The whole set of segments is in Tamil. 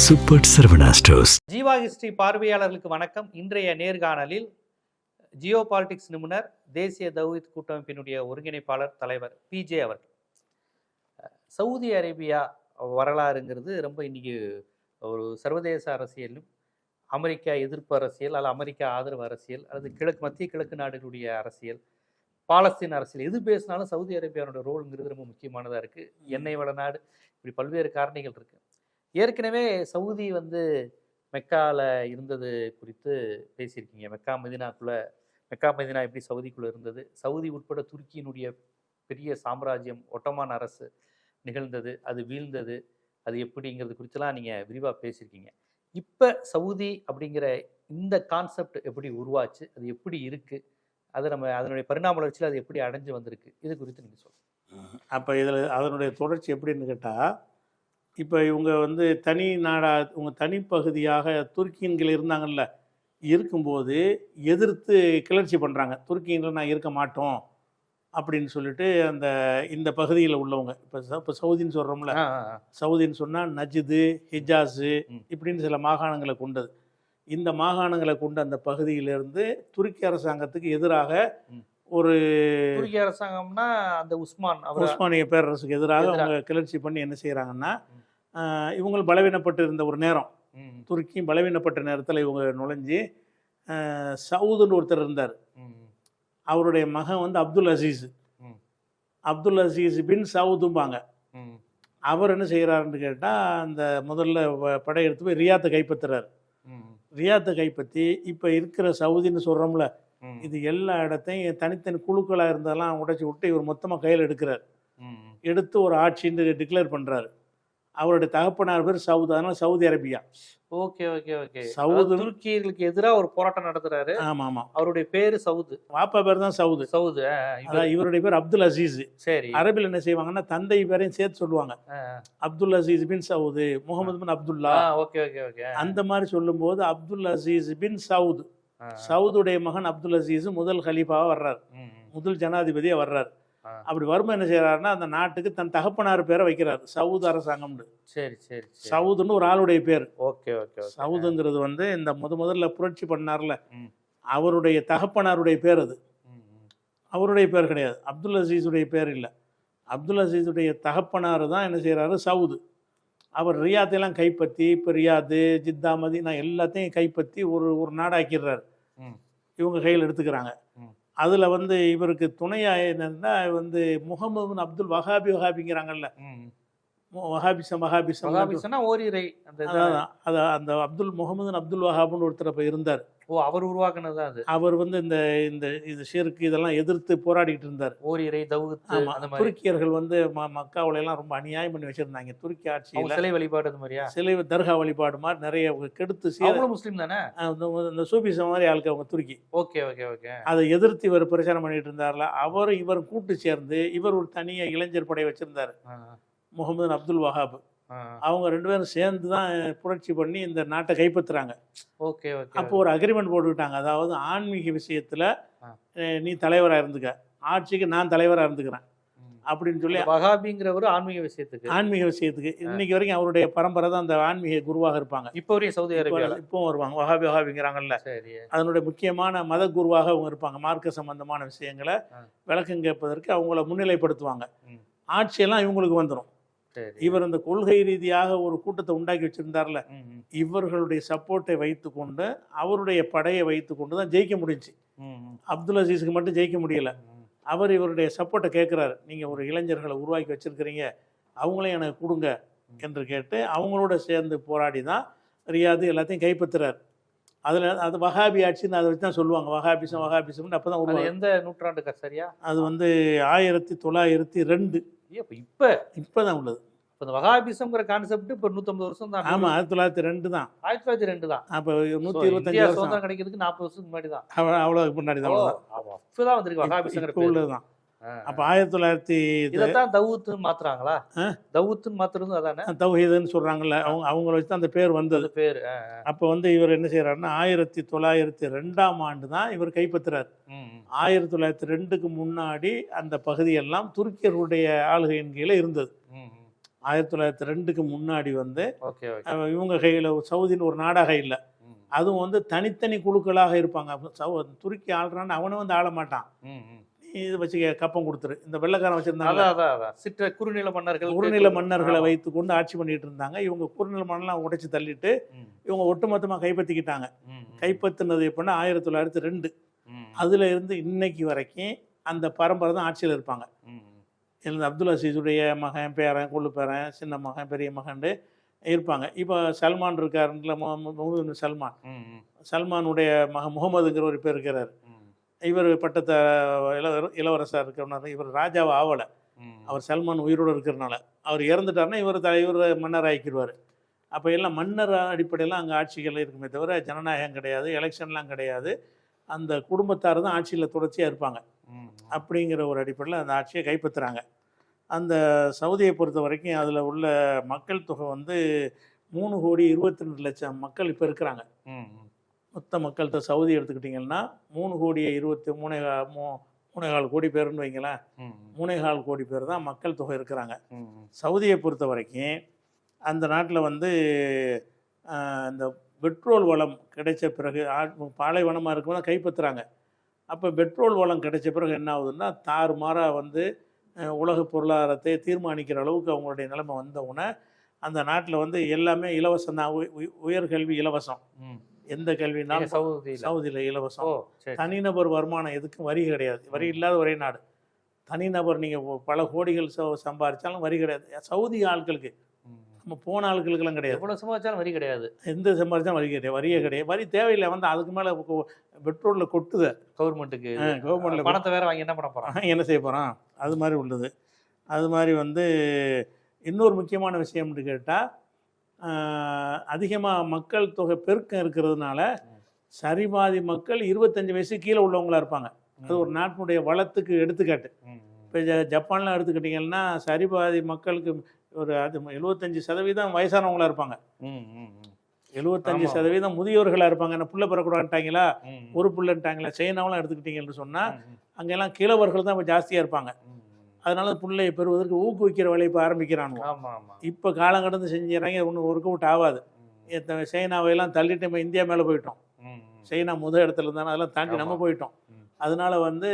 Super Saravana stores. Jeeva history பார்வையாளர்களுக்கு வணக்கம். இன்றைய நேர்காணலில் ஜியோ பாலிடிக்ஸ் நிபுணர், தேசிய தௌஹீத் கூட்டமைப்பினுடைய ஒருங்கிணைப்பாளர் தலைவர் பிஜே அவர்கள். சவுதி அரேபியா வரலாறுங்கிறது ரொம்ப இன்னைக்கு ஒரு சர்வதேச அரசியலும், அமெரிக்கா எதிர்ப்பு அரசியல் அல்லது அமெரிக்கா ஆதரவு அரசியல் அல்லது மத்திய கிழக்கு நாடுகளுடைய அரசியல், பாலஸ்தீன் அரசியல், எது பேசினாலும் சவுதி அரேபியாவோட ரோலுங்கிறது ரொம்ப முக்கியமானதாக இருக்குது. எண்ணெய் வள நாடு, இப்படி பல்வேறு காரணிகள் இருக்குது. ஏற்கனவே சவுதி மெக்காவில் இருந்தது குறித்து பேசியிருக்கீங்க. மெக்கா மதினா எப்படி சவுதிக்குள்ளே இருந்தது, சவுதி உட்பட துருக்கியினுடைய பெரிய சாம்ராஜ்யம் ஒட்டமான் அரசு நிகழ்ந்தது, அது வீழ்ந்தது, அது எப்படிங்கிறது குறித்தெல்லாம் நீங்கள் விரிவாக பேசியிருக்கீங்க. இப்போ சவுதி அப்படிங்கிற இந்த கான்செப்ட் எப்படி உருவாச்சு, அது எப்படி இருக்குது, அது அதனுடைய பரிணாம வளர்ச்சியில் அது எப்படி அடைஞ்சு வந்திருக்கு, இது குறித்து நீங்கள் சொல்லுங்கள். அப்போ இதில் அதனுடைய தொடர்ச்சி எப்படின்னு கேட்டால், இப்போ இவங்க தனி நாடாக, இவங்க தனிப்பகுதியாக துருக்கியன்கள் இருந்தாங்கல்ல, இருக்கும்போது எதிர்த்து கிளர்ச்சி பண்ணுறாங்க. துருக்கியன்கள் நான் இருக்க மாட்டோம் அப்படின்னு சொல்லிட்டு இந்த பகுதியில் உள்ளவங்க, இப்போ சவுதின்னு சொல்கிறோம்ல, சவுதின்னு சொன்னால் நஜ்து, ஹிஜாஸு இப்படின்னு சில மாகாணங்களை கொண்டது. இந்த மாகாணங்களை கொண்ட அந்த பகுதியிலிருந்து துருக்கி அரசாங்கத்துக்கு எதிராக ஒரு துருக்கி அரசாங்கம்னா அந்த உஸ்மானிய பேரரசுக்கு எதிராக அவங்க கிளர்ச்சி பண்ணி என்ன செய்கிறாங்கன்னா, இவங்க பலவீனப்பட்டு இருந்த ஒரு நேரம், துருக்கி பலவீனப்பட்ட நேரத்தில் இவங்க நுழைஞ்சி, சவுதுன்னு ஒருத்தர் இருந்தார், அவருடைய மகன் அப்துல் அசீஸ் பின் சவுதும்பாங்க. அவர் என்ன செய்கிறாருன்னு கேட்டால், அந்த முதல்ல படையெடுத்து போய் ரியாத்தை கைப்பற்றுறாரு. ரியாத்தை கைப்பற்றி இப்போ இருக்கிற சவுதின்னு சொல்கிறோம்ல, இது எல்லா இடத்தையும் தனித்தனி குழுக்களாக இருந்ததெல்லாம் உடைச்சி விட்டு இவர் மொத்தமாக கையில் எடுக்கிறார். எடுத்து ஒரு ஆட்சின்னு டிக்ளேர் பண்ணுறாரு. அவருடைய தகப்பனார் பேர் சவுது, அதனால Saudi Arabia. Okay okay okay. Saud துருக்கியர்களுக்கு எதிராக ஒரு போராட்டம் நடத்துறாரு. ஆமாம் ஆமாம். அவருடைய பேர் சவுது, வாப்பா பேர் தான் சவுது. இவருடைய பேர் அப்துல் அசீஸ். சரி. அரபில் என்ன செய்வாங்கன்னா தந்தை பேரையும் சேர்த்து சொல்லுவாங்க. Abdul Aziz bin Saud, Muhammad bin Abdullah. Okay okay okay. அந்த மாதிரி சொல்லும்போது அப்துல் அசீஸ் பின் சவுது, சவுதுடைய மகன் அப்துல் அசீஸ் முதல் ஹலீஃபாவாக வர்றாரு, முதல் ஜனாதிபதியாக வர்றாரு. அப்படி வரும்போது என்ன செய்யறாருன்னா, அந்த நாட்டுக்கு தன் தகப்பனார் பேரை வைக்கிறார், சவுது அரசாங்கம்னு. சரி சரி. சவுதுன்னு ஒரு ஆளுடைய பேர். Okay okay. சவுதுங்கிறது இந்த முதல்ல புரட்சி பண்ணார்ல, அவருடைய தகப்பனாருடைய பேர். அது அவருடைய பேர் கிடையாது, அப்துல் அசீஸுடைய பேர் இல்லை. அப்துல் அசீஸுடைய தகப்பனார் தான் என்ன செய்யறாரு, சவுது. அவர் ரியாத்தையெல்லாம் கைப்பற்றி, இப்போ ரியாது, ஜித்தா, மதீனா எல்லாத்தையும் கைப்பற்றி ஒரு நாடாக்கிடுறாரு. இவங்க கையில் எடுத்துக்கிறாங்க. அதில் இவருக்கு துணையாக என்னன்னா முகமது பின் அப்துல் வஹாபிங்கிறாங்கல்ல, வஹாபிசம் ஓரிரை. அந்த முகமது அப்துல் வஹாப்னு ஒருத்தர் இப்போ இருந்தார். அவர் உருவாக்குனது அது. அவர் இந்த ஷிர்க் இதெல்லாம் எதிர்த்து போராடிக்கிட்டு இருந்தார். ஓரிரை துருக்கியர்கள் மக்காவுல எல்லாம் ரொம்ப அநியாயம் பண்ணி வச்சிருந்தாங்க. துருக்கி ஆட்சியில் சிலை வழிபாடு மாதிரி, சிலை தர்கா வழிபாடு மாதிரி நிறைய கெடுத்து, முஸ்லீம் தானே, இந்த சூபிசம் மாதிரி ஆளுக்கு அவங்க துருக்கி. Okay okay okay. அதை எதிர்த்து இவர் பிரச்சாரம் பண்ணிட்டு இருந்தார்ல, அவரும் இவர் கூட்டு சேர்ந்து இவர் ஒரு தனியாக இளைஞர் படை வச்சிருந்தாரு, முகமது அப்துல் வஹாப். அவங்க ரெண்டு பேரும் சேர்ந்து தான் புரட்சி பண்ணி இந்த நாட்டை கைப்பற்றுறாங்க. Okay okay. அப்போ ஒரு அக்ரிமெண்ட் போட்டுக்கிட்டாங்க, அதாவது ஆன்மீக விஷயத்துல நீ தலைவராக இருந்துக்க, ஆட்சிக்கு நான் தலைவராக இருந்துக்கிறேன் அப்படின்னு சொல்லி. வஹாபிங்கிறவர் ஆன்மீக விஷயத்துக்கு இன்னைக்கு வரைக்கும் அவருடைய பரம்பரை தான் அந்த ஆன்மீக குருவாக இருப்பாங்க. இப்போ வரையும் சவுதி அரேபியாவில் இப்போ வருவாங்க, வஹாபிங்கிறாங்கல்ல, அதனுடைய முக்கியமான மத குருவாக அவங்க இருப்பாங்க. மார்க்க சம்பந்தமான விஷயங்களை விளக்கம் கேட்பதற்கு அவங்கள முன்னிலைப்படுத்துவாங்க. ஆட்சியெல்லாம் இவங்களுக்கு வந்துடும். இவர் அந்த கொள்கை ரீதியாக ஒரு கூட்டத்தை உண்டாக்கி வச்சிருந்தார்ல, இவர்களுடைய சப்போர்ட்டை வைத்து கொண்டு, அவருடைய படையை வைத்து கொண்டு தான் ஜெயிக்க முடிஞ்சு. அப்துல் அசீஸுக்கு மட்டும் ஜெயிக்க முடியல. அவர் இவருடைய சப்போர்ட்டை கேட்குறாரு, நீங்கள் ஒரு இளைஞர்களை உருவாக்கி வச்சிருக்கிறீங்க, அவங்களையும் எனக்கு கொடுங்க என்று கேட்டு அவங்களோட சேர்ந்து போராடி தான் ரியாது எல்லாத்தையும் கைப்பற்றுறாரு. அதில் அது வஹாபி ஆட்சின்னு அதை வச்சு தான் சொல்லுவாங்க. வஹாபிசம்னு அப்போ தான் ஒரு எந்த நூற்றாண்டுக்கா சரியா? அது 1902. இப்போ தான் உள்ளது. இந்த வஹாபிசம்ங்கிற கான்செப்ட் இப்போ 150 வருஷம் தான். ஆமாம், 1902 தான். 1902 தான். அப்போ 125 வருஷம் கிடைக்கிறதுக்கு 40 வருஷத்துக்கு முன்னாடி தான். அவ்வளோ முன்னாடி தான். இப்போதான் வந்திருக்கு வஹாபிசம் உள்ளது தான். அப்போ 1900 இதைத்தான் தௌஹீத்னு மாத்துறாங்களா? தௌஹீத்னு மாத்துறது அதானே, தௌஹீதுன்னு சொல்றாங்கல்ல, அவங்கள வச்சு தான் அந்த பேர் வந்தது. பேர். அப்போ இவர் என்ன செய்யறாருன்னா, 1902ஆம் ஆண்டு தான் இவர் கைப்பற்றுறாரு. 1902க்கு முன்னாடி அந்த பகுதியெல்லாம் துருக்கியர்களுடைய ஆளுகையின் கீழே இருந்தது. 1902க்கு முன்னாடி வந்து ஓகே ஓகே. இவங்க கையில் சவுதின்னு ஒரு நாடாக இல்லை. அதுவும் வந்து தனித்தனி குழுக்களாக இருப்பாங்க. துருக்கி ஆள்றான்னு அவனை வந்து ஆள மாட்டான். நீ இது வச்சு கப்பம் கொடுத்துரு. இந்த வெள்ளைக்காரன் வச்சிருந்தாங்க சிற்ற குறுநில மன்னர்கள், குறுநில மன்னர்களை வைத்து கொண்டு ஆட்சி பண்ணிட்டு இருந்தாங்க. இவங்க குறுநில மன்னர்லாம் உடைச்சு தள்ளிட்டு இவங்க ஒட்டுமொத்தமாக கைப்பற்றிக்கிட்டாங்க. கைப்பற்றினது எப்படின்னா 1902. அதுல இருந்து இன்னைக்கு வரைக்கும் அந்த பரம்பரை தான் ஆட்சியில் இருப்பாங்க. அப்துல் அசீஸுடைய மகன், பேரன், கொள்ளு பேரன், சின்ன மகன், பெரிய மகன் இருப்பாங்க. இப்போ சல்மான் இருக்காருல, முகமது சல்மான், சல்மானுடைய மகன் முகமதுங்கிற ஒரு பேர் இருக்கிறார். இவர் பட்டத்தை இளவரசர் இருக்கிறனால இவர் ராஜாவை ஆவலை. அவர் சல்மான் உயிரோடு இருக்கிறனால. அவர் இறந்துட்டாருன்னா இவர் மன்னர் ஆக்கிடுவார். அப்போ எல்லாம் மன்னர் அடிப்படையில் அங்கே ஆட்சிகள் இருக்குமே தவிர ஜனநாயகம் கிடையாது, எலெக்ஷன்லாம் கிடையாது. அந்த குடும்பத்தார் தான் ஆட்சியில் தொடர்ச்சியாக இருப்பாங்க. அப்படிங்கிற ஒரு அடிப்படையில் அந்த ஆட்சியை கைப்பற்றுறாங்க. அந்த சவுதியை பொறுத்த வரைக்கும் அதில் உள்ள மக்கள் தொகை வந்து 3,22,00,000 மக்கள் இப்போ இருக்கிறாங்க. மொத்த மக்கள்கிட்ட சவுதி எடுத்துக்கிட்டிங்கன்னா 3,23,4 கோடி பேருன்னு வைங்களேன். 3,4 கோடி பேர் தான் மக்கள் தொகை இருக்கிறாங்க. சவுதியை பொறுத்த வரைக்கும் அந்த நாட்டில் வந்து இந்த பெட்ரோல் வளம் கிடைச்ச பிறகு பாலைவனமாக இருக்கும்போது கைப்பற்றுறாங்க. அப்போ பெட்ரோல் வளம் கிடைச்ச பிறகு என்ன ஆகுதுன்னா தாறுமாறாக வந்து உலக பொருளாதாரத்தை தீர்மானிக்கிற அளவுக்கு அவங்களுடைய நிலைமை வந்தவுடனே அந்த நாட்டில் வந்து எல்லாமே இலவசம் தான். உயர்கல்வி இலவசம், எந்த கல்வினாலும் சவுதியில் இலவசம். தனிநபர் வருமானம் எதுக்கும் வரி கிடையாது. வரி இல்லாத ஒரே நாடு. தனிநபர் நீங்கள் பல கோடிகள் சம்பாதிச்சாலும் வரி கிடையாது சவுதி ஆட்களுக்கு. நம்ம போன ஆட்களுக்கெல்லாம் கிடையாது. எவ்வளோ சம்பாதிச்சாலும் வரி கிடையாது. எந்த சம்பாதிச்சாலும் வரி கிடையாது, வரியே கிடையாது. வரி தேவையில்லை. வந்து அதுக்கு மேலே பெட்ரோலில் கொட்டுது கவர்மெண்ட்டுக்கு. கவர்மெண்ட்டில் பணத்தை வேறு வாங்கி என்ன பண்ண போகிறான், என்ன செய்ய போகிறான், அது மாதிரி உள்ளது. அது மாதிரி வந்து இன்னொரு முக்கியமான விஷயம்னு கேட்டால் அதிகமாக மக்கள் தொகை பெருக்கம் இருக்கிறதுனால சரிபாதி மக்கள் 25 வயசு கீழே உள்ளவங்களா இருப்பாங்க. அது ஒரு நாட்டினுடைய வளத்துக்கு எடுத்துக்காட்டு. இப்போ ஜப்பான்லாம் எடுத்துக்கிட்டிங்கன்னா சரிபாதி மக்களுக்கு ஒரு 75% வயசானவங்களா இருப்பாங்க. 75% முதியோர்களாக இருப்பாங்க. என்ன புள்ள பெறக்கூடாதுட்டாங்களா, ஒரு புள்ளன்ட்டாங்களா. சைனாவெலாம் எடுத்துக்கிட்டிங்கன்னு சொன்னால் அங்கெல்லாம் கிழவர்கள் தான் இப்போ ஜாஸ்தியாக இருப்பாங்க. அதனால பிள்ளையை பெறுவதற்கு ஊக்குவிக்கிற வேலையை இப்போ ஆரம்பிக்கிறாங்க. இப்போ காலம் கடந்து செஞ்சுறாங்க. ஒன்றும் ஒர்க் அவுட் ஆகாது. சைனாவையெல்லாம் தள்ளிட்டு நம்ம இந்தியா மேலே போயிட்டோம். சைனா முதல் இடத்துல இருந்தாலும் அதெல்லாம் தாண்டி நம்ம போயிட்டோம். அதனால வந்து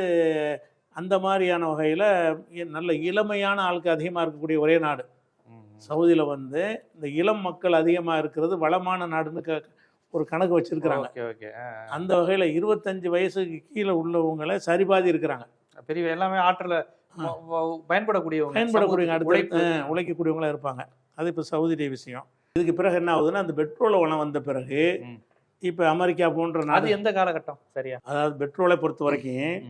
அந்த மாதிரியான வகையில் நல்ல இளமையான ஆளுக்கு அதிகமாக இருக்கக்கூடிய ஒரே நாடு சவுதியில் வந்து இந்த இளம் மக்கள் அதிகமாக இருக்கிறது வளமான நாடுன்னு ஒரு கணக்கு வச்சிருக்கிறாங்க. அந்த வகையில் 25 வயசுக்கு கீழே உள்ளவங்களை சரிபாதி இருக்கிறாங்க. பெரிய எல்லாமே ஆற்றல பயன்படக்கூடிய உழைக்கக்கூடியவங்களா இருப்பாங்க. அது இப்போ சவுதியுடைய விஷயம். இதுக்கு பிறகு என்ன ஆகுதுன்னா அந்த பெட்ரோல் வளம் வந்த பிறகு இப்போ அமெரிக்கா போன்ற நாடு எந்த காலகட்டம் சரியா, அதாவது பெட்ரோலை பொறுத்த வரைக்கும்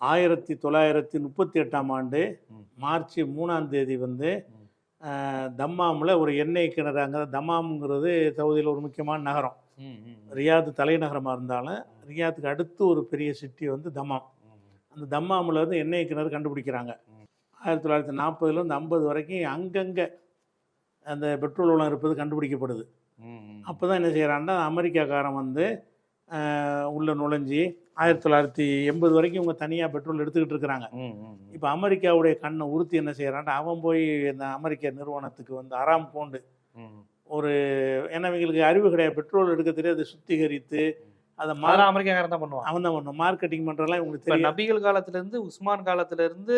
1938ஆம் ஆண்டு மார்ச் 3ஆம் தேதி வந்து தம்மாமில் ஒரு எண்ணெய் கிணறு. அங்கே தம்மாம்ங்கிறது சவுதியில் ஒரு முக்கியமான நகரம். ரியாத் தலைநகரமாக இருந்தாலும் ரியாத்துக்கு அடுத்து ஒரு பெரிய சிட்டி வந்து தம்மாம். அந்த தம்மாமில் இருந்து எண்ணெய் கிணறு கண்டுபிடிக்கிறாங்க. 1940லேருந்து 50 வரைக்கும் அங்கங்கே அந்த பெட்ரோல் வளம் இருப்பது கண்டுபிடிக்கப்படுது. அப்போ தான் என்ன செய்கிறான்னா அமெரிக்காக்காரன் வந்து உள்ளே நுழைஞ்சி 1980 வரைக்கும் இவங்க தனியாக பெட்ரோல் எடுத்துக்கிட்டு இருக்கிறாங்க. இப்போ அமெரிக்காவுடைய கண்ணை உறுத்தி என்ன செய்கிறான்னா அவன் போய் இந்த அமெரிக்க நிறுவனத்துக்கு வந்து அராம்கோண்டு ஒரு, ஏன்னா இவங்களுக்கு அறிவு கிடையாது, பெட்ரோல் எடுக்க தெரியாது, சுத்திகரித்து அதை அமெரிக்காக்காரன் தான் பண்ணுவான். அவன் தான் பண்ணுவான். மார்க்கெட்டிங் பண்ணுறதுலாம் இவங்களுக்கு தெரியும். நபிகள் காலத்துலேருந்து உஸ்மான் காலத்துலேருந்து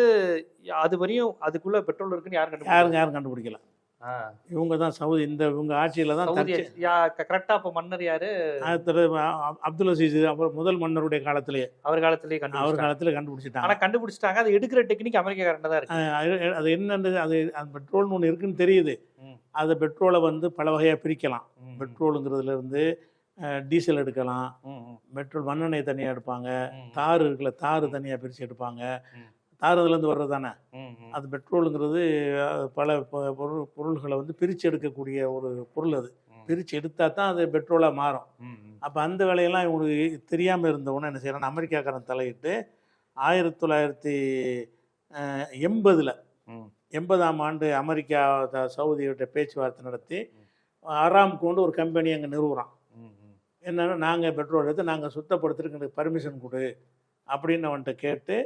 அது வரையும் அதுக்குள்ளே பெட்ரோல் இருக்குன்னு யாரும் கண்டுபிடிக்கல. இவங்க தான் சவுதி, இவங்க ஆட்சியில் தான் கரெக்டாக. இப்போ மன்னர் யாரு? அப்துல் அசீஸ். அப்புறம் முதல் மன்னருடைய காலத்திலேயே அவர் காலத்திலேயே கண்டுபிடிச்சிட்டாங்க. ஆனால் கண்டுபிடிச்சிட்டாங்க. அதை எடுக்கிற டெக்னிக் அமெரிக்காரன் தான் இருக்கு. அது என்னன்றது அது பெட்ரோல்னு ஒன்று இருக்குன்னு தெரியுது. அதை பெட்ரோலை வந்து பல வகையாக பிரிக்கலாம். பெட்ரோலுங்கிறதுல இருந்து டீசல் எடுக்கலாம், பெட்ரோல் மண்ணெண்ணெய் தனியாக எடுப்பாங்க, தார் இருக்குல்ல தார் தனியாக பிரித்து எடுப்பாங்க. தார் அதுலேருந்து வர்றது தானே அது பெட்ரோலுங்கிறது. பல பொருள்களை வந்து பிரித்து எடுக்கக்கூடிய ஒரு பொருள். அது பிரித்து எடுத்தால் தான் அது பெட்ரோலாக மாறும். அப்போ அந்த வேலையெல்லாம் இவங்களுக்கு தெரியாமல் இருந்தவொன்னே என்ன செய்யறாங்க, அமெரிக்காக்காரன் தலையிட்டு 1980ஆம் ஆண்டு அமெரிக்கா சவுதியோட பேச்சுவார்த்தை நடத்தி அராம்கோண்டு ஒரு கம்பெனி அங்கே நிறுவுறான். என்னென்னா நாங்கள் பெட்ரோல் எடுத்து நாங்கள் சுத்தப்படுத்துறதுக்கு எனக்கு பர்மிஷன் கொடு அப்படின்னு அவன்கிட்ட கேட்டு,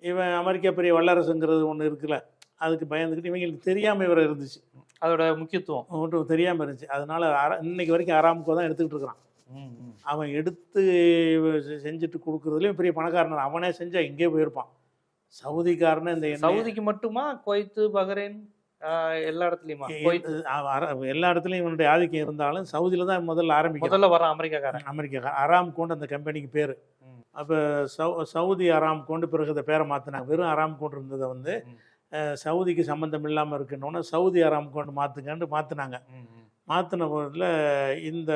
இவன் அமெரிக்கா பெரிய வல்லரசுங்கிறது ஒன்று இருக்குல்ல, அதுக்கு பயந்துக்கிட்டு இவங்களுக்கு தெரியாமல் இவரை இருந்துச்சு, அதோட முக்கியத்துவம் ஒன்றும் தெரியாமல் இருந்துச்சு. அதனால இன்னைக்கு வரைக்கும் அராம்கோ தான் எடுத்துக்கிட்டு இருக்கிறான். அவன் எடுத்து செஞ்சுட்டு கொடுக்குறதுலேயும் பெரிய பணக்காரன். அவனே செஞ்சா இங்கே போயிருப்பான். சவுதிக்காரனே இந்த சவுதிக்கு மட்டுமா, குவைத்து, பஹ்ரைன் எல்லா இடத்துலையுமா? எல்லா இடத்துலையும் இவனுடைய ஆதிக்கம் இருந்தாலும் சவுதியில் தான் முதல்ல வர அமெரிக்காக்காரன். அராம்கோன்னு அந்த கம்பெனிக்கு பேர். அப்போ சவுதி அராம்கோன்னு பிறகு அந்த பேரை மாற்றினாங்க. வெறும் அராம்கோன்னு இருந்ததை வந்து சவுதிக்கு சம்மந்தம் இல்லாமல் இருக்குன்னொன்னே சவுதி அராம்கோன்னு மாற்றுங்கன்னு மாற்றினாங்க. மாற்றின போதில் இந்த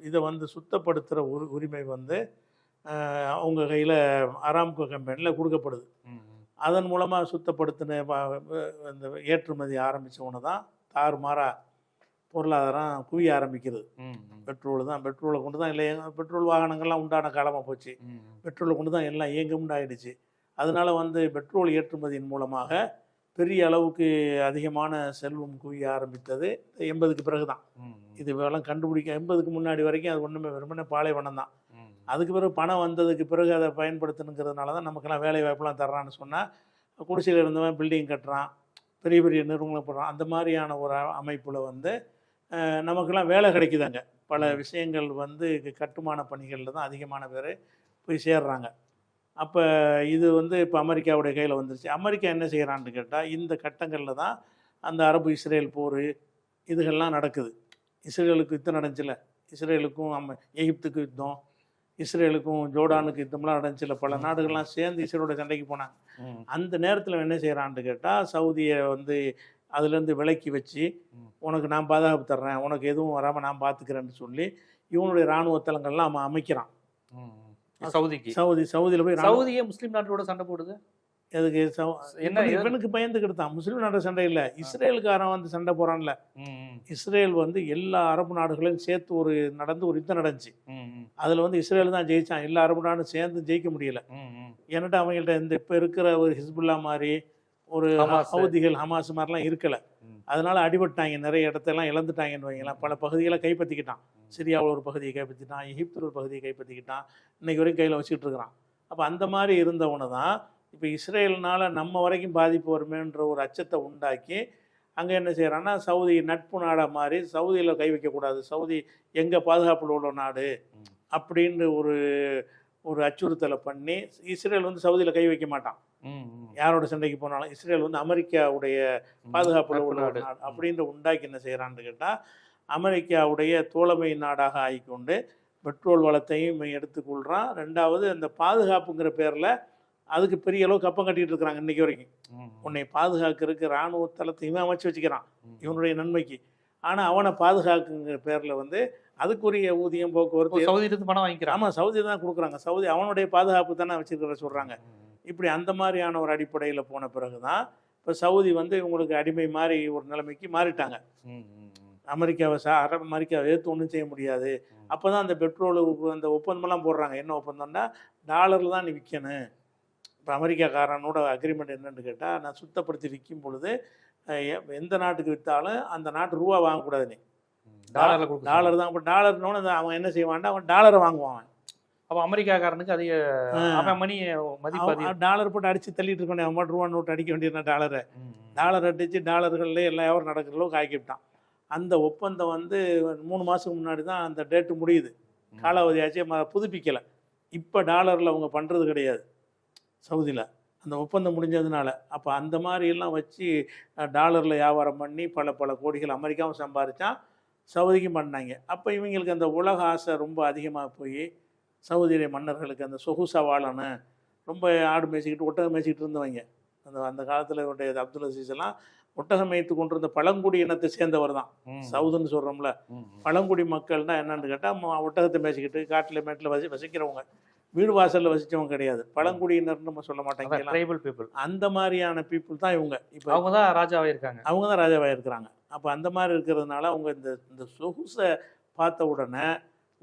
இதை வந்து சுத்தப்படுத்துகிற உரிமை வந்து அவங்க கையில் அராம்கோ கம்பெனியில் கொடுக்கப்படுது. அதன் மூலமாக சுத்தப்படுத்தின இந்த ஏற்றுமதி ஆரம்பித்தவொன்னு தான் தாறுமாறாக பொருளாதாரம் குவிய ஆரம்பிக்கிறது. பெட்ரோலை கொண்டு தான் இல்லை, பெட்ரோல் வாகனங்கள்லாம் உண்டான காலமாக போச்சு. பெட்ரோலை கொண்டு தான் எல்லாம் இயங்கும்னு ஆகிடுச்சு. அதனால் வந்து பெட்ரோல் ஏற்றுமதியின் மூலமாக பெரிய அளவுக்கு அதிகமான செல்வம் குவிய ஆரம்பித்தது 80க்கு பிறகு தான். இது வேலை கண்டுபிடிக்க 80க்கு முன்னாடி வரைக்கும் அது ஒன்றுமே வெறுமனே பாலைவனம் தான். அதுக்கு பிறகு பணம் வந்ததுக்கு பிறகு அதை பயன்படுத்தணுங்கிறதுனால தான் நமக்கெல்லாம் வேலை வாய்ப்பெல்லாம் தர்றான்னு சொன்னால், குடிசையில் இருந்தவன் பில்டிங் கட்டுறான், பெரிய பெரிய நிறுவனங்களை போடுறான். அந்த மாதிரியான ஒரு அமைப்பில் வந்து நமக்கெல்லாம் வேலை கிடைக்குதாங்க. பல விஷயங்கள் வந்து கட்டுமான பணிகளில் தான் அதிகமான பேர் போய் சேர்றாங்க. அப்போ இது வந்து இப்போ அமெரிக்காவுடைய கையில் வந்துருச்சு. அமெரிக்கா என்ன செய்கிறான்னு கேட்டால், இந்த கட்டங்களில் தான் அந்த அரபு இஸ்ரேல் போர் இதுகள்லாம் நடக்குது. இஸ்ரேலுக்கு யுத்தம் நடந்துச்சுல, இஸ்ரேலுக்கும் எகிப்துக்கு யுத்தம், இஸ்ரேலுக்கும் ஜோர்டானுக்கு யுத்தம்லாம் நடந்துச்சுல, பல நாடுகள்லாம் சேர்ந்து இஸ்ரேலோட சண்டைக்கு போனாங்க. அந்த நேரத்தில் என்ன செய்கிறான்னு கேட்டால், சவுதியை வந்து அதுலேருந்து விலக்கி வச்சு, உனக்கு நான் பாதுகாப்பு தர்றேன், உனக்கு எதுவும் வராமல் நான் பார்த்துக்கிறேன்னு சொல்லி இவனுடைய இராணுவ தளங்கள்லாம் அவன் அமைக்கிறான். சவுதியில் போய் சவுதியே முஸ்லீம் நாட்டோட சண்டை போடுது. எதுக்கு? என்ன இவனுக்கு பயந்துக்கிட்டு தான். முஸ்லீம் நாட்டு சண்டை இல்லை, இஸ்ரேலுக்காரன் வந்து சண்டை போகிறான்ல. இஸ்ரேல் வந்து எல்லா அரபு நாடுகளையும் சேர்த்து ஒரு யுத்தம் நடந்துச்சு. அதில் வந்து இஸ்ரேல் தான் ஜெயிச்சான். எல்லா அரபு நாடும் சேர்ந்து ஜெயிக்க முடியல. ஏன்னாட்டா அவங்கள்ட்ட இந்த இப்போ இருக்கிற ஒரு ஹிஸ்புல்லா மாதிரி ஒரு ஹவுதிகள் ஹமாஸ் மாதிரிலாம் இருக்கலை. அதனால் அடிபட்டாங்க, நிறைய இடத்தெல்லாம் இழந்துட்டாங்கன்னு வைங்களாம். பல பகுதிகளை கைப்பற்றிக்கிட்டான். சிரியாவில் ஒரு பகுதியை கைப்பற்றிட்டான், எகிப்தில் ஒரு பகுதியை கைப்பற்றிக்கிட்டான், இன்றைக்கு வரைக்கும் கையில் வச்சுக்கிட்டு இருக்கிறான். அப்போ அந்த மாதிரி இருந்தவனை தான் இப்போ இஸ்ரேல்னால் நம்ம வரைக்கும் பாதிப்பு வருமேன்ற ஒரு அச்சத்தை உண்டாக்கி அங்கே என்ன செய்கிறான்னா, சவுதி நட்பு நாடாக மாதிரி சவுதியில் கை வைக்கக்கூடாது, சவுதி எங்கள் பாதுகாப்பில் உள்ள நாடு அப்படின்னு ஒரு அச்சுறுத்தலை பண்ணி, இஸ்ரேல் வந்து சவுதியில் கை வைக்க மாட்டான். யாரோட சண்டைக்கு போனாலும் இஸ்ரேல் வந்து அமெரிக்காவுடைய பாதுகாப்பில் உள்ள நாடு அப்படின்ற உண்டாக்கி என்ன செய்கிறான்னு கேட்டால், அமெரிக்காவுடைய தோழமை நாடாக ஆகிக்கொண்டு பெட்ரோல் வளத்தையும் எடுத்துக்கொள்கிறான். ரெண்டாவது அந்த பாதுகாப்புங்கிற பேரில் அதுக்கு பெரிய அளவு கப்பம் கட்டிகிட்டு இருக்கிறாங்க இன்றைக்கி வரைக்கும். உன்னை பாதுகாக்கிறதுக்கு இராணுவ தளத்தையுமே அமைச்சு வச்சுக்கிறான் இவனுடைய நன்மைக்கு. ஆனால் அவனை பாதுகாக்குங்கிற பேரில் வந்து அதுக்குரிய ஊதியம், போக்குவரத்து சவுதியிலிருந்து பணம் வாங்கிக்கிறான். ஆமாம், சவுதி தான் கொடுக்குறாங்க. சவுதி அவனுடைய பாதுகாப்பு தானே வச்சுருக்கிற சொல்கிறாங்க. இப்படி அந்த மாதிரியான ஒரு அடிப்படையில் போன பிறகு தான் இப்போ சவுதி வந்து இவங்களுக்கு அடிமை மாதிரி ஒரு நிலைமைக்கு மாறிட்டாங்க. அமெரிக்காவை எதிர்த்து ஒன்றும் செய்ய முடியாது. அப்போ தான் அந்த பெட்ரோலு அந்த ஒப்பந்தமெல்லாம் போடுறாங்க. என்ன ஒப்பந்தம்னா, டாலரில் தான் நீ விற்கணும். இப்போ அமெரிக்காக்காரனோட அக்ரிமெண்ட் என்னென்னு கேட்டால், நான் சுத்தப்படுத்தி விற்கும் பொழுது எந்த நாட்டுக்கு விற்றாலும் அந்த நாட்டு ரூபா வாங்கக்கூடாது, நீ டாலர் தான். இப்போ டாலர்னோன்னு அவன் என்ன செய்வான்டா, அவன் டாலரை வாங்குவான். அப்போ அமெரிக்காக்காரனுக்கு அதிக மணி மதிப்பு, டாலர் போட்டு அடித்து தள்ளிட்டு இருக்கோம். அவன் மட்டும் ரூபா நோட்டு அடிக்க வேண்டியதுனா டாலர் அடித்து டாலர்கள்லேயே எல்லா வியாபாரம் நடக்கிற அளவுக்கு ஆக்கிவிட்டான். அந்த ஒப்பந்தம் வந்து 3 மாதத்துக்கு முன்னாடி தான் அந்த டேட்டு முடியுது. காலாவதி ஆச்சு, புதுப்பிக்கலை. இப்போ டாலரில் அவங்க பண்ணுறது கிடையாது சவுதியில், அந்த ஒப்பந்தம் முடிஞ்சதுனால. அப்போ அந்த மாதிரியெல்லாம் வச்சு டாலரில் வியாபாரம் பண்ணி பல கோடிகள் அமெரிக்காவும் சம்பாதிச்சான், சவுதிக்கும் பண்ணாங்க. அப்போ இவங்களுக்கு அந்த உலக ஆசை ரொம்ப அதிகமாக போய் சவுதியுடைய மன்னர்களுக்கு அந்த சொகுசா வாழணும், ரொம்ப ஆடு மேய்ச்சிக்கிட்டு ஒட்டகம் மேய்ச்சிக்கிட்டு இருந்தவங்க. அந்த காலத்தில் அப்துல் அசீஸ் எல்லாம் ஒட்டகம் மேய்த்து கொண்டிருந்த பழங்குடி இனத்தை சேர்ந்தவர் தான். சவுதுன்னு சொல்கிறோம்ல, பழங்குடி மக்கள்னால் என்னென்னு கேட்டால், ஒட்டகத்தை மேய்ச்சிக்கிட்டு காட்டில் மேட்டில் வசிக்கிறவங்க, வீடு வாசலில் வசித்தவங்க கிடையாது. பழங்குடியினர்னு நம்ம சொல்ல மாட்டாங்க, ட்ரைபல் பீப்புள். அந்த மாதிரியான பீப்புள் தான் இவங்க. இப்போ அவங்க தான் ராஜாவாக இருக்காங்க. அவங்க தான் ராஜாவாக இருக்கிறாங்க. அப்போ அந்த மாதிரி இருக்கிறதுனால அவங்க இந்த சொகுசை பார்த்த உடனே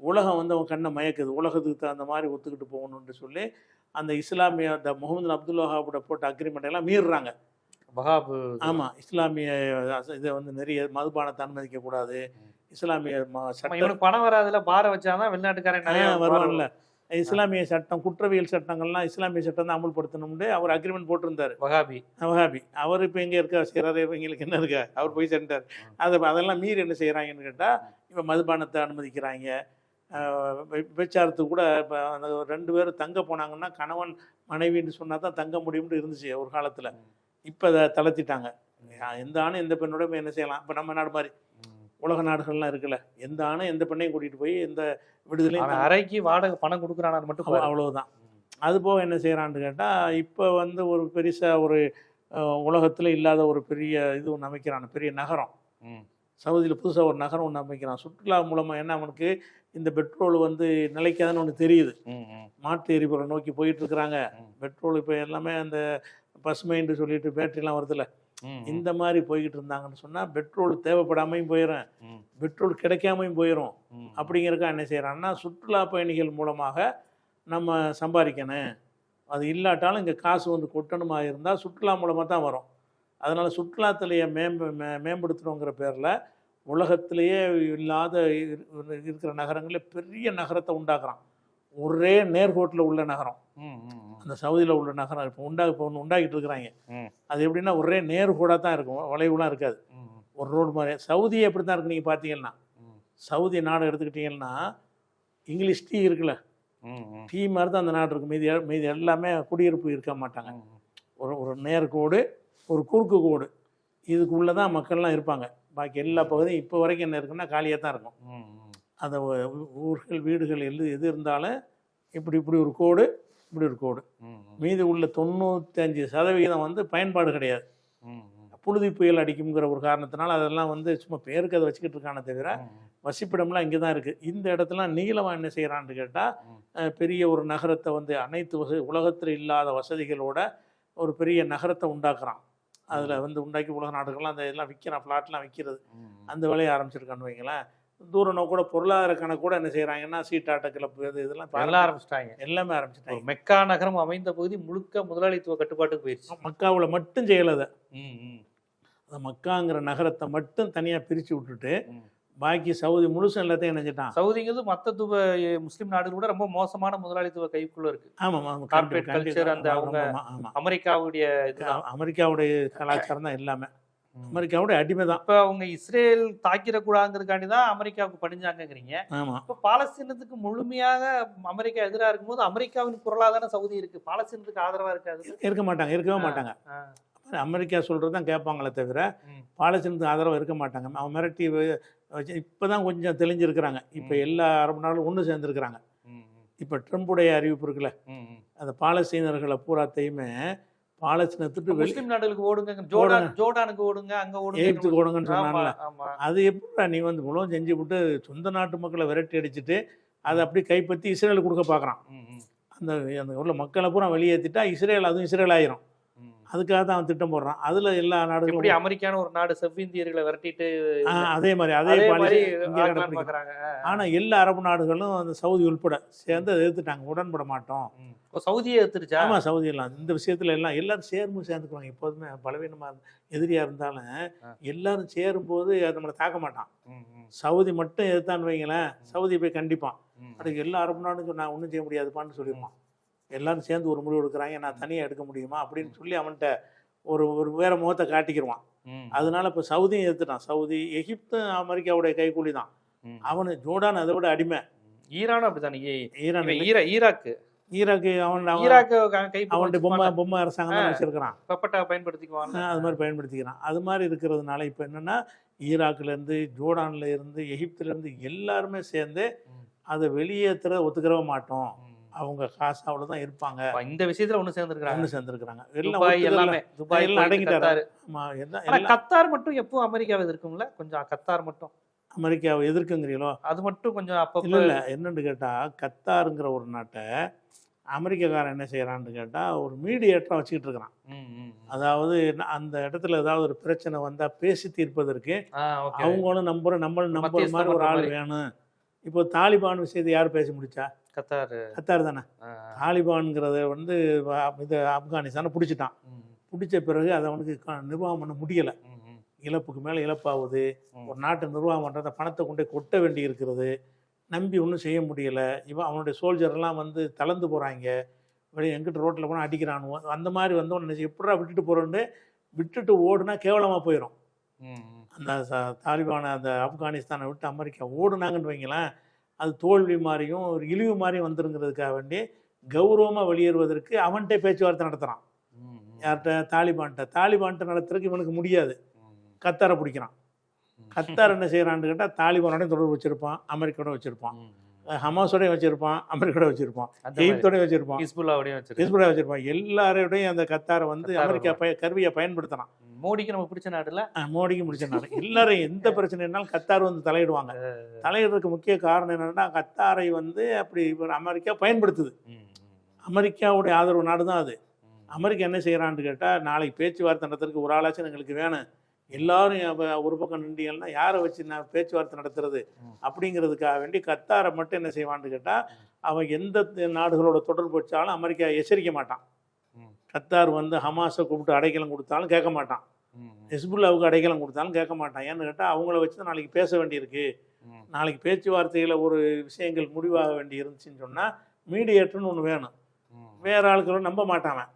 உலகம் வந்து அவங்க கண்ணை மயக்குது. உலகத்துக்கு தகுந்த மாதிரி ஒத்துக்கிட்டு போகணுன்னு சொல்லி அந்த இஸ்லாமிய முகமது அப்துல் வஹாபோட போட்ட அக்ரிமெண்ட் எல்லாம் மீறுறாங்க. வஹாபு, ஆமாம், இஸ்லாமிய இதை வந்து நிறைய மதுபானத்தை அனுமதிக்கக்கூடாது, இஸ்லாமிய பணம் வராதுல பார வச்சாதான் வெளிநாட்டுக்காரன் நிறைய வருவான்ல. இஸ்லாமிய சட்டம், குற்றவியல் சட்டங்கள்லாம் இஸ்லாமிய சட்டம் தான் அமுல்படுத்தணும்னு அவர் அக்ரிமெண்ட் போட்டிருந்தார். வஹாபி அவர் இப்போ எங்கே இருக்கா செய்கிறாரு, இவங்களுக்கு என்ன இருக்கா, அவர் போய் சென்றார். அதெல்லாம் மீறி என்ன செய்கிறாங்கன்னு கேட்டால், இப்போ மதுபானத்தை அனுமதிக்கிறாங்க. விபச்சாரத்துக்கு கூட இப்போ அந்த 2 பேரும் தங்க போனாங்கன்னா கணவன் மனைவின்னு சொன்னால் தான் தங்க முடியும்னு இருந்துச்சு ஒரு காலத்தில். இப்போ அதை தளர்த்திட்டாங்க. எந்த ஆணும் எந்த பெண்ணோட என்ன செய்யலாம். இப்போ நம்ம நாடு மாதிரி உலக நாடுகள்லாம் இருக்குல்ல, எந்த ஆணும் எந்த பெண்ணையும் கூட்டிகிட்டு போய் எந்த விடுதலையும் அறைக்கு வாடகை பணம் கொடுக்குறான்னு மட்டும் அவ்வளவுதான். அது போக என்ன செய்கிறான்னு கேட்டால், இப்போ வந்து ஒரு பெருசாக ஒரு உலகத்தில் இல்லாத ஒரு பெரிய இது ஒன்று அமைக்கிறான், பெரிய நகரம். சவுதியில் புதுசாக ஒரு நகரம் ஒன்று அமைக்கிறான். சுற்றுலா மூலமாக என்ன அவனுக்கு இந்த பெட்ரோல் வந்து நிலைக்காதுன்னு ஒன்று தெரியுது. மாற்று எரிபொருளை நோக்கி போயிட்டு இருக்கிறாங்க. பெட்ரோல் இப்போ எல்லாமே அந்த பசுமைன்னு சொல்லிட்டு பேட்டரிலாம் வருதுல்ல, இந்த மாதிரி போய்கிட்டு இருந்தாங்கன்னு சொன்னால் பெட்ரோல் தேவைப்படாமையும் போயிடும், பெட்ரோல் கிடைக்காமையும் போயிடும். அப்படிங்கிறக்கா என்ன செய்கிறான்னா, சுற்றுலா பயணிகள் மூலமாக நம்ம சம்பாதிக்கணும், அது இல்லாட்டாலும் இங்கே காசு வந்து கொட்டணுமா இருந்தால் சுற்றுலா மூலமாக தான் வரும். அதனால் சுற்றுலாத்துறையை மேம்படுத்தணுங்கிற பேரில் உலகத்திலேயே இல்லாத இருக்கிற நகரங்களில் பெரிய நகரத்தை உண்டாக்குறான். ஒரே நேர்கோட்டில் உள்ள நகரம் அந்த சவுதியில் உள்ள நகரம் இப்போ ஒன்று உண்டாக்கிட்டு இருக்கிறாங்க. அது எப்படின்னா ஒரே நேர்கோடாக தான் இருக்கும், வளைவுலாம் இருக்காது, ஒரு ரோடு மாதிரி. சவுதி எப்படி தான் இருக்கு நீங்கள் பார்த்தீங்கன்னா, சவுதி நாடு எடுத்துக்கிட்டிங்கன்னா இங்கிலீஷ் டீ இருக்குல்ல, டீ மாதிரி தான் அந்த நாடு இருக்கும். மீதி எல்லாமே குடியிருப்பு இருக்க மாட்டாங்க. ஒரு நேர்கோடு, ஒரு குறுக்கு கோடு, இதுக்குள்ளே தான் மக்கள்லாம் இருப்பாங்க. பாக்கி எல்லா பகுதியும் இப்போ வரைக்கும் என்ன இருக்குன்னா காலியாக தான் இருக்கும். அந்த ஊர்கள் வீடுகள் எது இருந்தாலும் இப்படி ஒரு கோடு, இப்படி ஒரு கோடு. மீதி உள்ள 95% வந்து பயன்பாடு கிடையாது. புழுதி புயல் அடிக்குங்கிற ஒரு காரணத்தினால அதெல்லாம் வந்து சும்மா பேருக்கு அதை வச்சுக்கிட்டு இருக்கானே தவிர வசிப்பிடம்லாம் இங்கே தான் இருக்குது. இந்த இடத்துல நீளமாக என்ன செய்கிறான்னு கேட்டால், பெரிய ஒரு நகரத்தை வந்து அனைத்து உலகத்தில் இல்லாத வசதிகளோட ஒரு பெரிய நகரத்தை உண்டாக்குறான். அதில் வந்து உண்டாக்கி உலக நாடுகள்லாம் அந்த இதெல்லாம் விற்கிறான், ஃப்ளாட்லாம் விற்கிறது, அந்த வேலையை ஆரம்பிச்சிருக்கான்னு வைங்களேன். தூரம் கூட பொருளாதார கணக்கு கூட என்ன செய்கிறாங்கன்னா, சீட்டாட்ட கிளப்பு இதெல்லாம் ஆரம்பிச்சிட்டாங்க, எல்லாமே ஆரம்பிச்சிட்டாங்க. மெக்கா நகரம் அமைந்த பகுதி முழுக்க முதலாளித்துவ கட்டுப்பாட்டுக்கு போயிடுச்சு. மக்காவில் மட்டும் செய்யலை. அந்த மக்காங்கிற நகரத்தை மட்டும் தனியாக பிரித்து விட்டுட்டு பாக்கி சவுதி முழுசும் எல்லாத்தையும் இணைஞ்சிட்டான். சவுதிங்கிறது மற்ற முஸ்லீம் நாடுகள் கூட ரொம்ப மோசமான முதலாளித்துவ கைக்குள்ள இருக்கு. ஆமாம், கார்ப்பரேட் கல்ச்சர், அந்த அவங்க அமெரிக்காவுடைய கலாச்சாரம் தான் எல்லாமே அமெரிக்காவுடைய அடிமை தான். இப்போ அவங்க இஸ்ரேல் தாக்கிடக்கூடாதுங்கிறதுக்காண்டி தான் அமெரிக்காவுக்கு பணிஞ்சாங்கிறீங்க. இப்போ பாலஸ்தீனத்துக்கு முழுமையாக அமெரிக்கா எதிராக இருக்கும்போது அமெரிக்காவின் பொருளாதார சவுதி இருக்கு, பாலஸ்தீனத்துக்கு ஆதரவா இருக்காது. இருக்கவே மாட்டாங்க. அமெரிக்கா சொல்கிறது தான் கேட்பாங்களே தவிர பாலஸ்தீனத்துக்கு ஆதரவாக இருக்க மாட்டாங்க. அவன் மிரட்டி வச்சு இப்போ தான் கொஞ்சம் தெளிஞ்சிருக்கிறாங்க. இப்போ எல்லா அரபு நாடுகளும் ஒன்று சேர்ந்துருக்கிறாங்க. இப்போ ட்ரம்புடைய அறிவிப்பு இருக்குல்ல, அந்த பாலஸ்தீனர்களை பூராத்தையுமே பாலஸ்தீனத்துக்கு முஸ்லிம் நாடுகளுக்கு ஓடுங்க, ஜோர்டானுக்கு ஓடுங்க, அங்கே ஓடுங்க, எகிப்துக்கு ஓடுங்கன்னு சொன்னாங்கல்ல. அது எப்படிடா நீ வந்து முழுவதும் செஞ்சு விட்டு சொந்த நாட்டு மக்களை விரட்டி அடிச்சுட்டு அதை அப்படி கைப்பற்றி இஸ்ரேலுக்கு கொடுக்க பார்க்குறான். அந்த உள்ள மக்களை பூரா வெளியேற்றிட்டா இஸ்ரேல், அதுவும் இஸ்ரேல் ஆயிரும். அதுக்காக தான் அவன் திட்டம் போடுறான். அதில் எல்லா நாடுகளும் எப்படி அமெரிக்கான ஒரு நாடு செவ்விந்தியர்களை விரட்டிட்டு அதே மாதிரி ஆனால் எல்லா அரபு நாடுகளும் அந்த சவுதி உள்பட சேர்ந்து அதை எதிர்த்துட்டாங்க. உடன்பட மாட்டோம். சவுதியை எதிர்த்துருச்சா? ஆமாம், சவுதி எல்லாம் இந்த விஷயத்துல எல்லாம் எல்லாரும் சேர்ந்துக்குவாங்க. எப்போதுமே பலவீனமாக எதிரியாக இருந்தாலும் எல்லாரும் சேரும்போது அது நம்மளை தாக்க மாட்டான். சவுதி மட்டும் எதிர்த்தான்னு வைங்களேன், சவுதி போய் கண்டிப்பான். அதுக்கு எல்லா அரபு நாடுக்கும் நான் ஒன்றும் செய்ய முடியாதுப்பான்னு சொல்லிடுவான். எல்லாரும் சேர்ந்து ஒரு முடிவு எடுக்கிறாங்க, நான் தனியாக எடுக்க முடியுமா அப்படின்னு சொல்லி அவன்கிட்ட ஒரு வேற முகத்தை காட்டிக்கிடுவான். அதனால இப்போ சவுதியும் எடுத்துட்டான். சவுதி, எகிப்து அமெரிக்காவுடைய கைக்கூலி தான். அவனு ஜோர்டான் அதை விட அடிமை. ஈரானும் அப்படித்தான். ஈராக்கு அவன்கிட்ட பொம்மை அரசாங்கம் தான் வச்சிருக்கிறான், பயன்படுத்திக்குவான். அது மாதிரி பயன்படுத்திக்கிறான். அது மாதிரி இருக்கிறதுனால இப்போ என்னன்னா, ஈராக்லேருந்து, ஜோர்டான்ல இருந்து, எகிப்துலேருந்து எல்லாருமே சேர்ந்து அதை வெளியேற்றுற ஒத்துக்கிறவே மாட்டோம், அவங்க காசு அவ்வளவுதான் இருப்பாங்க. இந்த விஷயத்துல ஒண்ணு சேர்ந்துருக்காங்க. எல்லாமே துபாய் எல்லாம் அடங்கிட்டாரு. கத்தார் மட்டும் எப்போ அமெரிக்காவை எதிர்க்கும்ல, கொஞ்சம் கத்தார் மட்டும் அமெரிக்காவை எதிர்க்குங்கிறீங்களோ, அது மட்டும் கொஞ்சம் அப்போ இல்லை. என்னன்னு கேட்டா, கத்தாருங்கிற ஒரு நாட்டை அமெரிக்காக்காரன் என்ன செய்யறான்னு கேட்டா ஒரு மீடியேட்டரா வச்சுக்கிட்டு இருக்கிறான். அதாவது அந்த இடத்துல ஏதாவது ஒரு பிரச்சனை வந்தா பேசி தீர்ப்பதற்கு அவங்களும் நம்மளும் நம்புற மாதிரி ஒரு ஆள் வேணும். இப்போ தாலிபான் விஷயத்தை யார் பேசி முடிச்சா? கத்தார் தானே. தாலிபான்ங்கிறத வந்து இது ஆப்கானிஸ்தானை பிடிச்சிட்டான். பிடிச்ச பிறகு அதை அவனுக்கு நிர்வாகம் பண்ண முடியலை. இழப்புக்கு மேலே இழப்பாகுது. ஒரு நாட்டை நிர்வாகம் பண்ணுறத பணத்தை கொண்டே கொட்ட வேண்டி இருக்கிறது. நம்பி ஒன்றும் செய்ய முடியல. இவன் அவனுடைய சோல்ஜர்லாம் வந்து தளர்ந்து போகிறாங்க, வெளியே எங்கிட்ட ரோட்டில் போனால் அடிக்கிறானுவோ, அந்த மாதிரி வந்து ஒன்று எப்படா விட்டுட்டு போகிறோன்னு விட்டுட்டு ஓடுனா கேவலமாக போயிடும். அந்த தாலிபானை அந்த ஆப்கானிஸ்தானை விட்டு அமெரிக்கா ஓடுனாங்கன்னு வைங்களேன், அது தோல்வி மாதிரியும் ஒரு இழிவு மாதிரியும் வந்துருங்கிறதுக்காக வேண்டி கௌரவமாக வெளியேறுவதற்கு அவன்கிட்ட பேச்சுவார்த்தை நடத்துகிறான். யார்கிட்ட? தாலிபான்கிட்ட நடத்துறதுக்கு இவனுக்கு முடியாது. கத்தாரை பிடிக்கிறான். கத்தார் என்ன செய்கிறான்னு கேட்டால் தாலிபானோடையும் தொடர்பு வச்சுருப்பான், அமெரிக்காவோட வச்சுருப்பான், ஹமாஸோடையும் வச்சுருப்பான், அமெரிக்காவோட வச்சுருப்பான், எகிப்தோடையும் வச்சுருப்பான், ஹிஸ்புல்லா வச்சுருப்பான். எல்லாரோடையும் அந்த கத்தாரை வந்து அமெரிக்கா கருவியை பயன்படுத்தினான். மோடிக்கு நம்ம பிடிச்ச நாடுல, மோடிக்கு பிடிச்ச நாடு. எல்லாரும் எந்த பிரச்சனைனாலும் கத்தார் வந்து தலையிடுவாங்க. தலையிடுறதுக்கு முக்கிய காரணம் என்னென்னா, கத்தாரை வந்து அப்படி அமெரிக்கா பயன்படுத்துது. அமெரிக்காவுடைய ஆதரவு நாடு தான் அது. அமெரிக்கா என்ன செய்கிறான்னு கேட்டால், நாளைக்கு பேச்சுவார்த்தை நடத்துறதுக்கு ஒரு ஆளாச்சும் எங்களுக்கு வேணும், எல்லாரும் ஒரு பக்கம் நின்றீங்கன்னா யாரை வச்சு நான் பேச்சுவார்த்தை நடத்துறது அப்படிங்கிறதுக்காக வேண்டி கத்தாரை மட்டும் என்ன செய்வான்னு கேட்டால், அவன் எந்த நாடுகளோட தொடர்பு வச்சாலும் அமெரிக்கா எச்சரிக்க மாட்டான். கத்தார் வந்து ஹமாஸை கூப்பிட்டு அடைக்கலம் கொடுத்தாலும் கேட்க மாட்டான், ஹிஸ்புல்லாவுக்கு அடைக்கலம் கொடுத்தாலும் கேட்க மாட்டான். ஏன்னு கேட்டால் அவங்கள வச்சு தான் நாளைக்கு பேச வேண்டியிருக்கு. நாளைக்கு பேச்சுவார்த்தையில் ஒரு விஷயங்கள் முடிவாக வேண்டி இருந்துச்சுன்னு சொன்னால் மீடியேட்டர்னு ஒன்று வேணும். வேறு ஆட்களும் நம்ப மாட்டான்.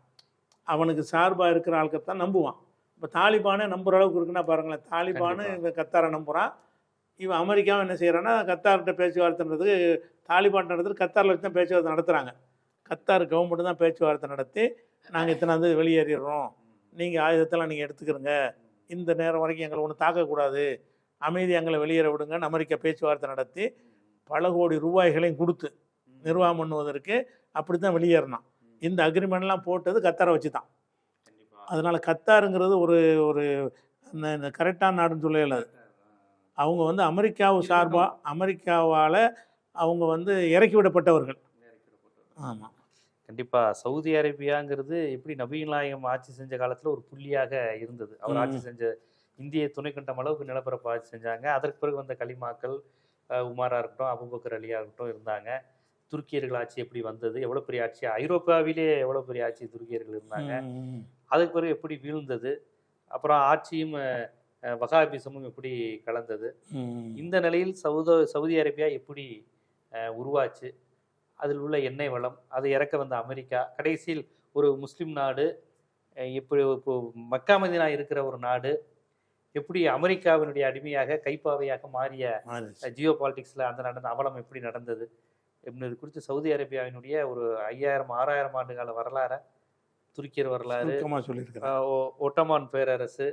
அவனுக்கு சார்பாக இருக்கிற ஆட்கள் தான் நம்புவான். இப்போ தாலிபானே நம்புகிற அளவுக்கு இருக்குன்னா பாருங்களேன். தாலிபானு இவன் கத்தாரை நம்புகிறான். இவன் அமெரிக்காவும் என்ன செய்கிறான்னா, கத்தார்கிட்ட பேச்சுவார்த்தைன்றது தாலிபான் நடத்துறது கத்தாரில் வச்சு தான் பேச்சுவார்த்தை நடத்துகிறாங்க. கத்தார் கவர்மெண்ட்டு தான் பேச்சுவார்த்தை நடத்தி, நாங்கள் இத்தனை வெளியேறிடுறோம், நீங்கள் ஆயுதத்தெல்லாம் நீங்கள் எடுத்துக்கிறங்க, இந்த நேரம் வரைக்கும் எங்களை ஒன்றும் தாக்கக்கூடாது, அமைதி எங்களை வெளியேற விடுங்கன்னு அமெரிக்கா பேச்சுவார்த்தை நடத்தி பல கோடி ரூபாய்களையும் கொடுத்து நிர்வாகம் பண்ணுவதற்கு அப்படி தான் வெளியேறினான். இந்த அக்ரிமெண்ட்லாம் போட்டது கத்தாரை வச்சு தான். அதனால் கத்தாருங்கிறது ஒரு ஒரு இந்த கரெக்டான நாடுன்னு சொல்லல. அவங்க வந்து அமெரிக்காவு சார்பாக அமெரிக்காவால் அவங்க வந்து இறக்கி விடப்பட்டவர்கள். ஆமாம், கண்டிப்பாக. சவுதி அரேபியாங்கிறது எப்படி நபிகள் நாயகம் ஆட்சி செஞ்ச காலத்தில் ஒரு புள்ளியாக இருந்தது. அவர் ஆட்சி செஞ்ச இந்திய துணைக்கண்டம் அளவுக்கு நிலப்பரப்பு ஆட்சி செஞ்சாங்க. அதற்கு பிறகு வந்த கலிமாக்கள், உமாரா இருக்கட்டும், அபுபக்கர் அலியா இருக்கட்டும் இருந்தாங்க. துருக்கியர்கள் ஆட்சி எப்படி வந்தது, எவ்வளோ பெரிய ஆட்சி, ஐரோப்பாவிலே எவ்வளோ பெரிய ஆட்சி துருக்கியர்கள் இருந்தாங்க, அதுக்கு பிறகு எப்படி வீழ்ந்தது, அப்புறம் ஆட்சியும் வகாபிசமும் எப்படி கலந்தது, இந்த நிலையில் சவுதி அரேபியா எப்படி உருவாச்சு, அதில் உள்ள எண்ணெய் வளம், அதை இறக்க வந்த அமெரிக்கா, கடைசியில் ஒரு முஸ்லீம் நாடு, இப்போ மக்கா மதீனா இருக்கிற ஒரு நாடு எப்படி அமெரிக்காவினுடைய அடிமையாக கைப்பாவையாக மாறிய ஜியோ பாலிட்டிக்ஸில் அந்த நடந்த அவலம் எப்படி நடந்தது என்பது குறித்து சவுதி அரேபியாவினுடைய ஒரு 5000-6000 ஆண்டு கால வரலாறை, துருக்கியர் வரலாறு, ஒட்டமான் பேரரசு,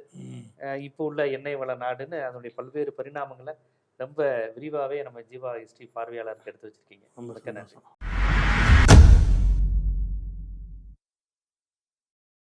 இப்போ உள்ள எண்ணெய் வள நாடுன்னு அதனுடைய பல்வேறு பரிணாமங்களை ரொம்ப விரிவாகவே நம்ம ஜீவா ஹிஸ்ட்ரி பார்வையாளருக்கு எடுத்து வச்சிருக்கீங்க. ரொம்ப நன்றி.